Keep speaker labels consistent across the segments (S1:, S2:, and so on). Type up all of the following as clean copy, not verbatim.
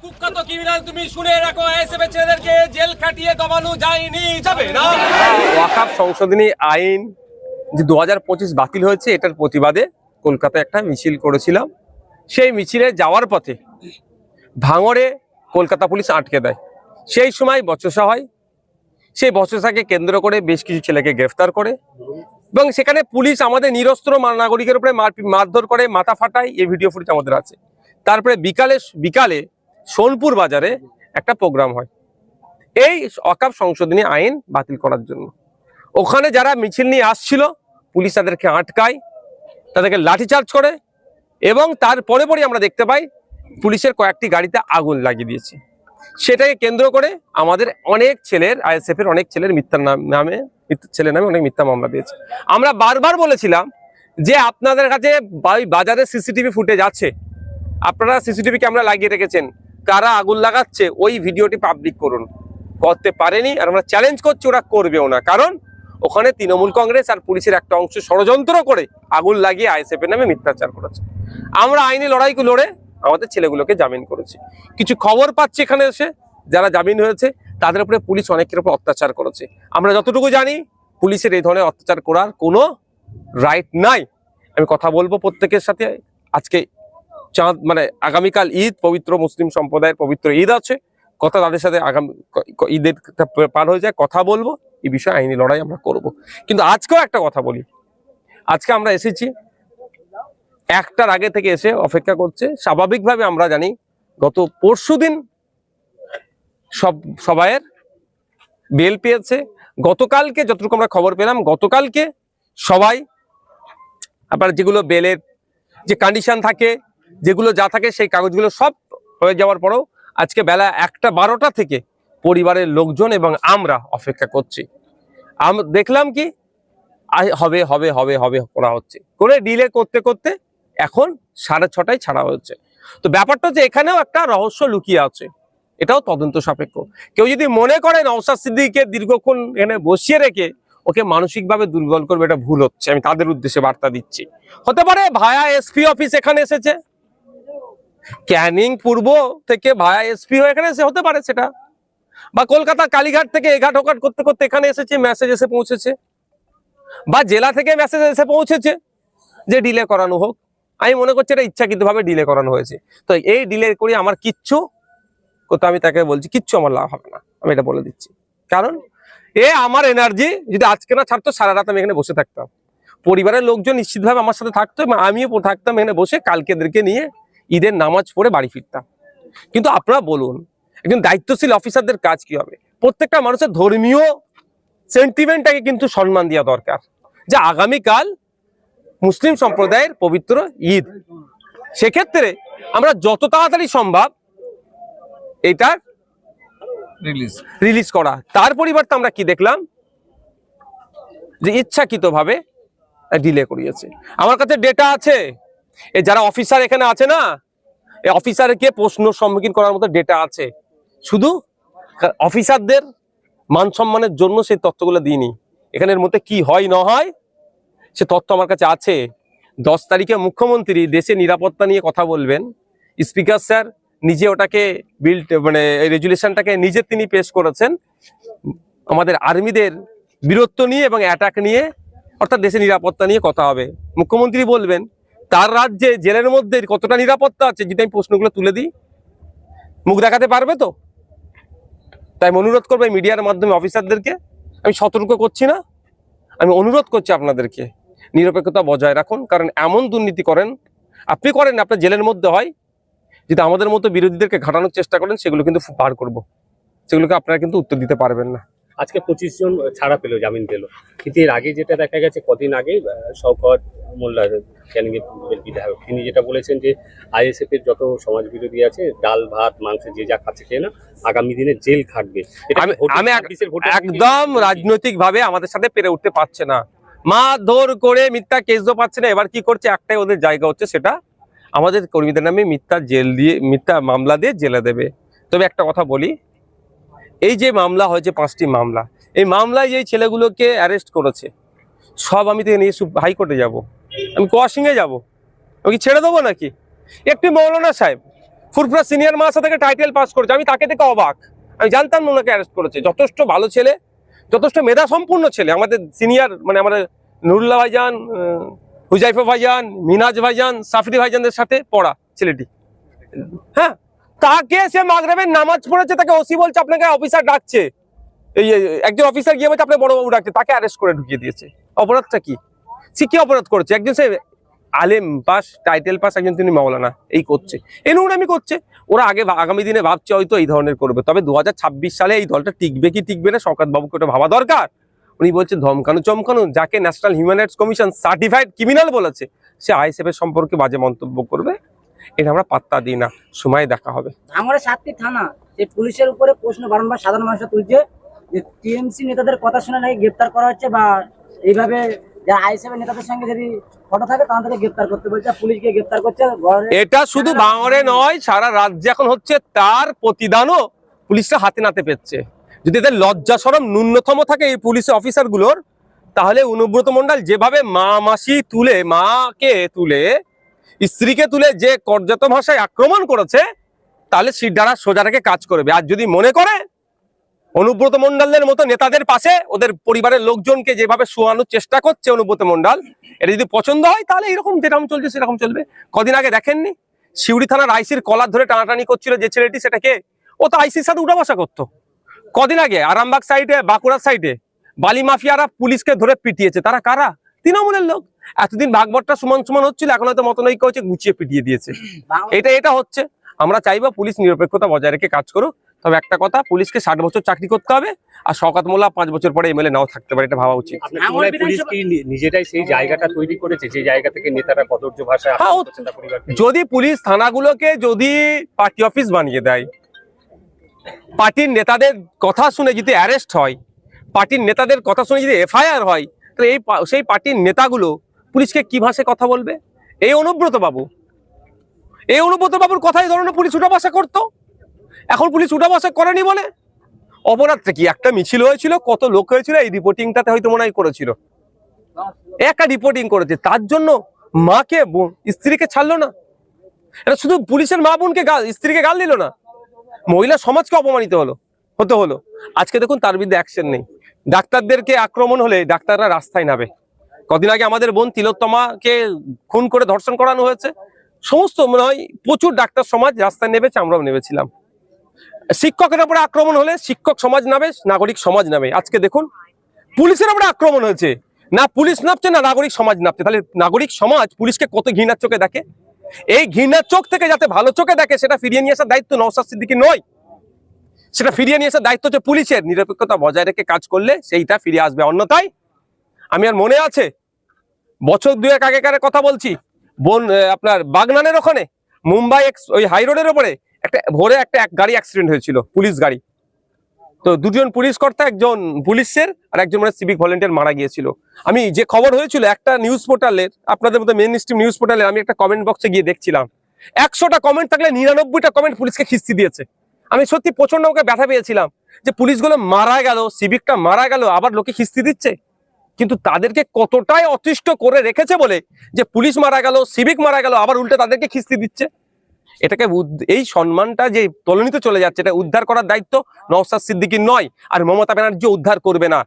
S1: কুখ্যাত ক্রিমিনাল তুমি শুনে রাখো, আইএসএফ এর ছেলেদেরকে জেল খাটিয়ে দমানো যায়নি, যাবে না।
S2: ওয়াকফ সংশোধনী আইন যে 2025 বাতিল হয়েছে, এটার প্রতিবাদে কলকাতায় একটা মিছিল করেছিলাম। সেই মিছিলে যাওয়ার পথে ভাঙড়ে কলকাতা পুলিশ আটকে দেয়। সেই সময় বচসা হয়, সেই বচসাকে কেন্দ্র করে বেশ কিছু ছেলেকে গ্রেফতার করে এবং সেখানে পুলিশ আমাদের নিরস্ত্র নাগরিকের উপরে মারধর করে, মাথা ফাটায়। এই ভিডিও ফুটেজ আমাদের আছে। তারপরে বিকালে সোনপুর বাজারে একটা প্রোগ্রাম হয় এই ওয়াকফ সংশোধনী আইন বাতিল করার জন্য। ওখানে যারা মিছিল নিয়ে আসছিল, পুলিশ তাদেরকে আটকায়, তাদেরকে লাঠিচার্জ করে এবং তারপরে আমরা দেখতে পাই পুলিশের কয়েকটি গাড়িতে আগুন লাগিয়ে দিয়েছে। সেটাকে কেন্দ্র করে আমাদের অনেক ছেলের, আইএসএফ এর অনেক ছেলের নামে অনেক মিথ্যা মামলা দিয়েছে। আমরা বারবার বলেছিলাম যে আপনাদের কাছে বাজারে সিসিটিভি ফুটেজ আছে, আপনারা সিসিটিভি ক্যামেরা লাগিয়ে রেখেছেন, কারা আগুন লাগাচ্ছে ওই ভিডিওটি পাবলিক করুন। করতে পারেনি, আর আমরা চ্যালেঞ্জ করছি ওরা করবেও না, কারণ ওখানে তৃণমূল কংগ্রেস আর পুলিশের একটা অংশ ষড়যন্ত্র করে আগুন লাগিয়ে আইএসএফ এর নামে মিথ্যাচার করেছে। আমরা আইনি লড়াই লড়ে আমাদের ছেলেগুলোকে জামিন করেছি। কিছু খবর পাচ্ছি এখানে এসে যারা জামিন হয়েছে তাদের উপরে পুলিশ অনেকের উপর অত্যাচার করেছে। আমরা যতটুকু জানি পুলিশের এই ধরনের অত্যাচার করার কোনো রাইট নাই। আমি কথা বলবো প্রত্যেকের সাথে। আজকে চাঁদ আগামীকাল ঈদ, পবিত্র মুসলিম সম্প্রদায়ের পবিত্র ঈদ আছে, কথা তাদের সাথে আগামী ঈদের পার হয়ে যায়, কথা বলবো এই বিষয়ে, আইনি লড়াই আমরা করব। কিন্তু আজকেও একটা কথা বলি, আজকে আমরা এসেছি একটার আগে থেকে এসে অপেক্ষা করছে। স্বাভাবিকভাবে আমরা জানি গত পরশুদিন সবাইয়ের বেল পেয়েছে। গতকালকে যতটুকু আমরা খবর পেলাম, গতকালকে সবাই আবার যেগুলো বেলের যে কন্ডিশন থাকে, যেগুলো যা থাকে সেই কাগজগুলো সব হয়ে যাওয়ার পরেও আজকে বেলা 1:12 থেকে পরিবারের লোকজন এবং আমরা অপেক্ষা করছি। দেখলাম কি হবে হবে হবে হবে করা হচ্ছে, করে ডিলে করতে করতে এখন 6:30টায় ছাড়া হচ্ছে। তো ব্যাপারটা হচ্ছে এখানেও একটা রহস্য লুকিয়ে আছে, এটাও তদন্ত সাপেক্ষ। কেউ যদি মনে করেন নওশাদ সিদ্দিকীকে দীর্ঘক্ষণ এখানে বসিয়ে রেখে ওকে মানসিকভাবে দুর্বল করবে, এটা ভুল হচ্ছে। আমি তাদের উদ্দেশ্যে বার্তা দিচ্ছি। হতে পারে ভায়া এসপি অফিস এখানে এসেছে, ক্যানিং পূর্ব থেকে ভায়া এসপি হয়ে এখানে এসে হতে পারে সেটা, বা কলকাতা কালীঘাট থেকে এঘাট ওঘাট করতে করতে এখানে এসেছে, মেসেজ এসে পৌঁছেছে, বা জেলা থেকে মেসেজ এসে পৌঁছেছে যে ডিলে করানো হোক। আমি মনে করছি এটা ইচ্ছাকৃতভাবে ডিলে করানো হয়েছে। তো এই ডিলে করে আমার কিচ্ছু, আমি তাকে বলছি কিচ্ছু আমার লাভ হবে না, আমি এটা বলে দিচ্ছি। কারণ আমার এনার্জি যদি আজকে না ছাড়তো, সারা রাত আমি এখানে বসে থাকতাম, পরিবারের লোকজন নিশ্চিতভাবে আমার সাথে থাকতো এবং আমিও থাকতাম এখানে বসে, কালকে এদেরকে নিয়ে ঈদের নামাজ পড়ে বাড়ি ফিরতাম। কিন্তু আপনারা বলুন, একজন দায়িত্বশীল অফিসারদের কাজ কি হবে? প্রত্যেকটা মানুষের ধর্মীয় সেন্টিমেন্টটাকে কিন্তু সম্মান দেওয়া দরকার, যে আগামীকাল মুসলিম সম্প্রদায়ের পবিত্র ঈদ। সেক্ষেত্রে আমরা যত তাড়াতাড়ি সম্ভব এটা রিলিজ করা। তার পরিবর্তে আমরা কি দেখলাম, যে ইচ্ছাকৃতভাবে ডিলে করিয়েছে। আমার কাছে ডেটা আছে, এই যারা অফিসার এখানে আছে না, এই অফিসারকে প্রশ্ন সম্মুখীন করার মতো ডেটা আছে। শুধু অফিসারদের মান সম্মানের জন্য সেই তথ্যগুলো দিইনি, এখানের মধ্যে কি হয় না হয় সে তথ্য আমার কাছে আছে। 10 তারিখে মুখ্যমন্ত্রী দেশে নিরাপত্তা নিয়ে কথা বলবেন, স্পিকার স্যার নিজে ওটাকে রেজুলেশনটাকে নিজে তিনি পেশ করেছেন, আমাদের আর্মিদের বীরত্ব নিয়ে এবং অ্যাটাক নিয়ে, অর্থাৎ দেশের নিরাপত্তা নিয়ে কথা হবে। মুখ্যমন্ত্রী বলবেন তার রাজ্যে জেলের মধ্যে কতটা নিরাপত্তা আছে, যদি আমি প্রশ্নগুলো তুলে দিই মুখ দেখাতে পারবে তো? তাই আমি অনুরোধ করবো মিডিয়ার মাধ্যমে অফিসারদেরকে, আমি সতর্ক করছি না, আমি অনুরোধ করছি আপনাদেরকে নিরপেক্ষতা বজায় রাখুন। কারণ এমন দুর্নীতি আপনি করেন, আপনার জেলের মধ্যে হয়, যদি আমাদের মতো বিরোধীদেরকে ঘাটানোর চেষ্টা করেন সেগুলো কিন্তু বার করব, সেগুলোকে আপনারা কিন্তু উত্তর দিতে পারবেন না।
S3: আজকে 25 জন ছাড়া পেল, জামিন পেল। কিন্তু এর আগে যেটা দেখা গেছে, কদিন আগে শওকত মোল্লা ক্যানিংয়ের বিধায়ক, তিনি যেটা বলেছেন যে আইএসএফ এর যত সমাজ বিরোধী আছে, ডাল ভাত মাংস যে যা খাচ্ছে খেয়ে না, আগামী দিনে জেল খাটবে।
S2: আমি একদম রাজনৈতিক ভাবে আমাদের সাথে পেরে উঠতে পারছে না, মারধর করে মিথ্যা কেস পাচ্ছে না। এবার কি করছে, একটাই ওদের জায়গা হচ্ছে, সেটা আমাদের কর্মীদের নামে মিথ্যা মামলা দিয়ে জেলে দেবে। তবে একটা কথা বলি, এই যে মামলা হয়েছে 5টি মামলা, এই মামলায় যে ছেলেগুলোকে অ্যারেস্ট করেছে সব আমি তো নিয়ে হাইকোর্টে যাব, আমি কোয়াশিংয়ে যাব, আমি কি ছেড়ে দেবো নাকি? একটি মৌলানা সাহেব ফুরফুরা সিনিয়র মাদ্রাসা থেকে টাইটেল পাস করেছে, আমি তাকে দেখে অবাক। আমি জানতাম না ওনাকে অ্যারেস্ট করেছে। যথেষ্ট ভালো ছেলে, যথেষ্ট মেধা সম্পূর্ণ ছেলে, আমাদের সিনিয়র মানে আমাদের নুরুল্লাহ ভাইজান, হুজাইফা ভাইজান, মিনাজ ভাইজান, সাফরি ভাইজানদের সাথে পড়া ছেলেটি। হ্যাঁ, তাকে সে মাগরিবের নামাজ পড়েছে, তাকে ওসি বলছে আপনাকে অফিসার ডাকছে, এই একজন অফিসার গিয়ে বলছে আপনার বড়বাবু ডাকছে, তাকে অ্যারেস্ট করে ঢুকিয়ে দিয়েছে। অপরাধটা কি? সে কি অপরাধ করেছে? একজন সে আলেম পাস, টাইটেল পাস, একজন তিনি মাওলানা, এই করছে, এই নোংরামি করছে। ওরা আগামী দিনে ভাবছে হয়তো এই ধরনের করবে। তবে 2026 সালে এই দলটা টিকবে কি টিকবে না, শওকত বাবুকে ওটা ভাবা দরকার। উনি বলছে ধমকানো চমকানো, যাকে national human rights commission certified criminal বলেছে, সে আইএসএফ এর সম্পর্কে বাজে মন্তব্য করবে। এটা আমরা পাত্তা দিই না, সময় দেখা হবে।
S4: ভাঙড়ে 7টি থানা, যে পুলিশের উপরে প্রশ্ন বারংবার সাধারণ মানুষ তুলছে যে টিএমসি নেতাদের কথা শুনে নাকি গ্রেপ্তার করা হচ্ছে, বা এইভাবে যারা আইএসএফ নেতাদের সঙ্গে যদি ফটো থাকে তাদেরকে গ্রেপ্তার করতে বলছে, পুলিশকে গ্রেপ্তার করছে।
S2: এটা শুধু ভাঙড়ে নয়, সারা রাজ্যে এখন হচ্ছে, তার প্রতিদানও পুলিশরা হাতে নাতে পেচ্ছে। যদি এদের লজ্জা শরম ন্যূনতম থাকে এই পুলিশ অফিসার গুলোর, তাহলে অনুব্রত মণ্ডল যেভাবে মাসি তুলে, মাকে তুলে, স্ত্রীকে তুলে যে কর্যাত ভাষায় আক্রমণ করেছে, তাহলে সিদ্ধারা সোজা রেখে কাজ করবে। আর যদি মনে করে অনুব্রত মণ্ডলের মতো নেতাদের পাশে ওদের পরিবারের লোকজনকে যেভাবে শোয়ানোর চেষ্টা করছে অনুব্রত মণ্ডল, এটা যদি পছন্দ হয় তাহলে এরকম যেরকম চলছে সেরকম চলবে। কদিন আগে দেখেননি সিউড়ি থানার আইসির কলার ধরে টানাটানি করছিল যে ছেলেটি, সেটাকে ও তো আইসির সাথে উঠা বসা করতো। কদিন আগে আরামবাগ সাইডে, বাঁকুড়ার সাইডে বালি মাফিয়ারা পুলিশকে ধরে পিটিয়েছে। তারা কারা? তৃণমূলের লোক। এতদিন ভাগবতটা সমান সমান হচ্ছিল, এখন হয়তো মতনৈক্য হচ্ছে, গুছিয়ে পিটিয়ে দিয়েছে। এটা হচ্ছে। আমরা চাইবো পুলিশ নিরপেক্ষতা বজায় রেখে কাজ করুক। তবে একটা কথা, পুলিশকে 60 বছর চাকরি করতে হবে, আর শওকত মোল্লা 5 বছর পরে এমএলএ নাও থাকতে পারে, এটা ভাবা উচিত।
S3: আপনার মনে হয় পুলিশ কি নিজেটাই সেই জায়গাটা তৈরি করেছে, যে জায়গা থেকে নেতারা কদর্য ভাষায়
S2: হ্যাঁ,
S3: আক্রমণ করছে তার পরিবারকে?
S2: যদি পুলিশ থানাগুলোকে যদি পার্টি অফিস বানিয়ে দেয়, পার্টির নেতাদের কথা শুনে যদি অ্যারেস্ট হয়, পার্টির নেতাদের কথা শুনে যদি এফআইআর হয়, তাহলে সেই পার্টির নেতাগুলো পুলিশকে কি ভাষায় কথা বলবে? এই অনুব্রত বাবুর কথা এই ধরনের পুলিশ উঠা বসা করতো। এখন পুলিশ উঠা বসা করেনি বলে অপরাধটা কি? একটা মিছিল হয়েছিল, কত লোক হয়েছিল, এই রিপোর্টিংটাতে হয়তো মনে হয় করেছিল, একটা রিপোর্টিং করেছে, তার জন্য মাকে স্ত্রীকে ছাড়লো না। এটা শুধু পুলিশের মা বোনকে স্ত্রীকে গাল দিল না, মহিলা সমাজকে অপমানিত হতে হলো। আজকে দেখুন তার বিরুদ্ধে অ্যাকশন নেই। ডাক্তারদেরকে আক্রমণ হলে ডাক্তাররা রাস্তায় নামে। কদিন আগে আমাদের বোন তিলোত্তমাকে খুন করে ধর্ষণ করানো হয়েছে, সমস্ত মনে হয় প্রচুর ডাক্তার সমাজ রাস্তায় নেমেছে, আমরাও নেমেছিলাম। শিক্ষকের উপরে আক্রমণ হলে শিক্ষক সমাজ নামে, নাগরিক সমাজ নামে। আজকে দেখুন পুলিশের উপরে আক্রমণ হয়েছে, না পুলিশ নামছে না নাগরিক সমাজ নামছে। তাহলে নাগরিক সমাজ পুলিশকে কত ঘৃণার চোখে দেখে। এই ঘৃণার চোখ থেকে যাতে ভালো চোখে দেখে, সেটা ফিরিয়ে নিয়ে আসার দায়িত্ব নওশাদ সিদ্দিকীর নয়, সেটা ফিরিয়ে নিয়ে আসার দায়িত্ব হচ্ছে পুলিশের। নিরপেক্ষতা বজায় রেখে কাজ করলে সেইটা ফিরে আসবে। অন্যথায় আমি আর মনে আছে বছর 2 আগেকার কথা বলছি, আপনার বাগনানের ওখানে মুম্বাই ওই হাই রোডের ওপরে ভোরে একটা গাড়ি অ্যাক্সিডেন্ট হয়েছিল, পুলিশ গাড়ি। তো 2 জন পুলিশ কর্তা, একজন পুলিশের আর একজন মানে সিভিক ভলেন্টিয়ার মারা গিয়েছিল। আমি যে খবর হয়েছিল একটা নিউজ পোর্টালের, আপনাদের মতো মেইন স্ট্রিম নিউজ পোর্টালে, আমি একটা কমেন্ট বক্সে গিয়ে দেখছিলাম 100টা কমেন্ট থাকলে 99টা কমেন্ট পুলিশকে খিস্তি দিয়েছে। আমি সত্যি প্রচন্ড ওকে ব্যথা পেয়েছিলাম যে পুলিশগুলো মারা গেল, সিভিকটা মারা গেল, আবার লোকে খিস্তি দিচ্ছে। কিন্তু তাদেরকে কতটাই অতিষ্ঠ করে রেখেছে বলে যে পুলিশ মারা গেল, সিভিক মারা গেল, আবার উল্টে তাদেরকে খিস্তি দিচ্ছে। এটাকে এই সম্মানটা যে তলানিতে চলে যাচ্ছে, এটা উদ্ধার করার দায়িত্ব নওশাদ সিদ্দিকীর নয়, আর মমতা ব্যানার্জি উদ্ধার করবে না।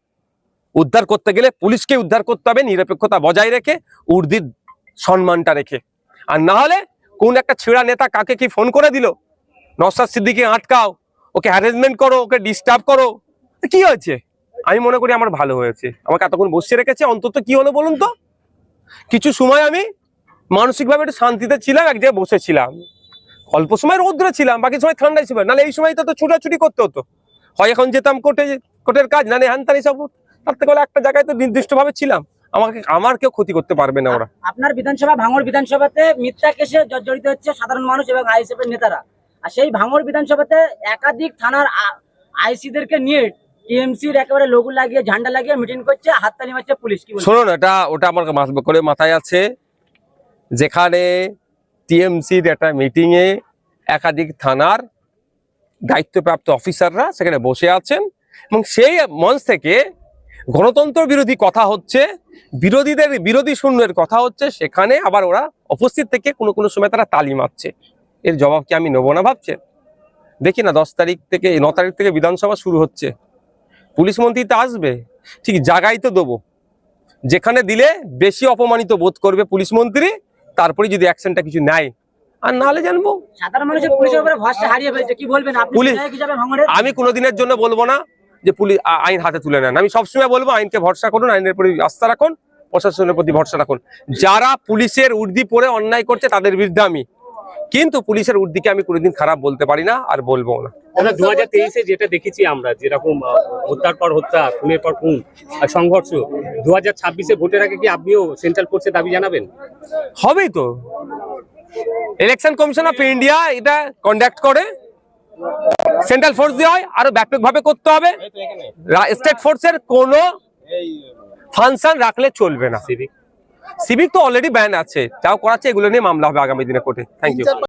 S2: উদ্ধার করতে গেলে পুলিশকে উদ্ধার করতে হবে নিরপেক্ষতা বজায় রেখে, উর্দির সম্মানটা রেখে। আর না হলে কোন একটা ছেঁড়া নেতা কাকে কি ফোন করে দিল, নওশাদ সিদ্দিকী আটকাও, ওকে হ্যারাসমেন্ট করো, ওকে ডিস্টার্ব করো, কি হয়েছে? আমি মনে করি আমার ভালো হয়েছে, আমাকে এতক্ষণ বসিয়ে রেখেছে, অন্তত কি হলো বলুন তো? কিছু সময় আমি মানসিকভাবে একটু শান্তিতে ছিলাম, এক জায়গায় বসেছিলাম, অল্প সময় রোদ্রে ছিলাম, বাকি সময় ঠান্ডায় ছিল। নাহলে এই সময় তো ছুটাছুটি করতে হতো, হয় এখন যেতাম কোর্টের কাজ, না হ্যান সব। তার থেকে একটা জায়গায় তো নির্দিষ্টভাবে ছিলাম, আমার কেউ ক্ষতি করতে পারবে না ওরা।
S4: আপনার বিধানসভা, ভাঙড় বিধানসভাতে মিথ্যা কেসে জড়িত হচ্ছে সাধারণ মানুষ এবং আইএসএফ এর নেতারা, আর সেই ভাঙড় বিধানসভাতে একাধিক থানার আইসিদেরকে নিয়ে টিএমসির একেবারে লোগো লাগিয়ে, ঝান্ডা লাগিয়ে মিটিং করছে, হাততালি মারছে পুলিশ। কি বলছেন?
S2: শুনুন, ওটা আমার করে মাথায় আছে, যেখানে টিএমসির একটা মিটিং এ একাধিক থানার দায়িত্বপ্রাপ্ত অফিসাররা সেখানে বসে আছেন, এবং সেই মঞ্চ থেকে গণতন্ত্র বিরোধী কথা হচ্ছে, বিরোধীদের বিরোধী শূন্যের কথা হচ্ছে, সেখানে আবার ওরা উপস্থিত থেকে কোনো কোনো সময় তারা তালি মারছে। এর জবাব কি আমি নেবো না ভাবছেন? দেখি না 9 তারিখ থেকে বিধানসভা শুরু হচ্ছে, পুলিশ মন্ত্রী তো আসবে, ঠিক জায়গায় তো দেবো, যেখানে দিলে বেশি অপমানিত বোধ করবে পুলিশ মন্ত্রী, তারপরে যদি অ্যাকশনটা কিছু নেয়, আর নাহলে জানবো।
S4: সাধারণ মানুষের পুলিশের উপরে ভরসা হারিয়ে ফেলছে, কি বলবেন আপনি
S2: পুলিশ-
S4: বিধায়ক হিসেবে ভাঙড়ের?
S2: আমি কোনোদিনের জন্য বলবো না যে পুলিশ আইন হাতে তুলে নেন। আমি সবসময় বলবো আইনকে ভরসা করুন, আইনের প্রতি আস্থা রাখুন, প্রশাসনের প্রতি ভরসা রাখুন। যারা পুলিশের উর্দি পরে অন্যায় করছে তাদের বিরুদ্ধে আমি, কিন্তু পুলিশের উর্দিকে আমি কোনোদিন খারাপ বলতে পারি না, আর বলবো না।
S3: দাদা 2023-এ যেটা দেখেছি আমরা, যেরকম হত্যার পর হত্যা, খুনের পর খুন আর সংঘর্ষ, 2026-এ ভোটের আগে কি আপনিও সেন্ট্রাল ফোর্সে দাবি জানাবেন?
S2: হবেই তো, ইলেকশন কমিশন অফ ইন্ডিয়া এটা কন্ডাক্ট করে, সেন্ট্রাল ফোর্স দিয়ে হয়, আরো ব্যাপকভাবে করতে হবে। স্টেট ফোর্সের কোনো ফাংশন রাখলে চলবে না।
S3: সিভিক
S2: সিভিক তো অলরেডি ব্যান আছে, যাও করাচ্ছে, এগুলো নিয়ে মামলা হবে আগামী দিনে কোর্টে। Thank you.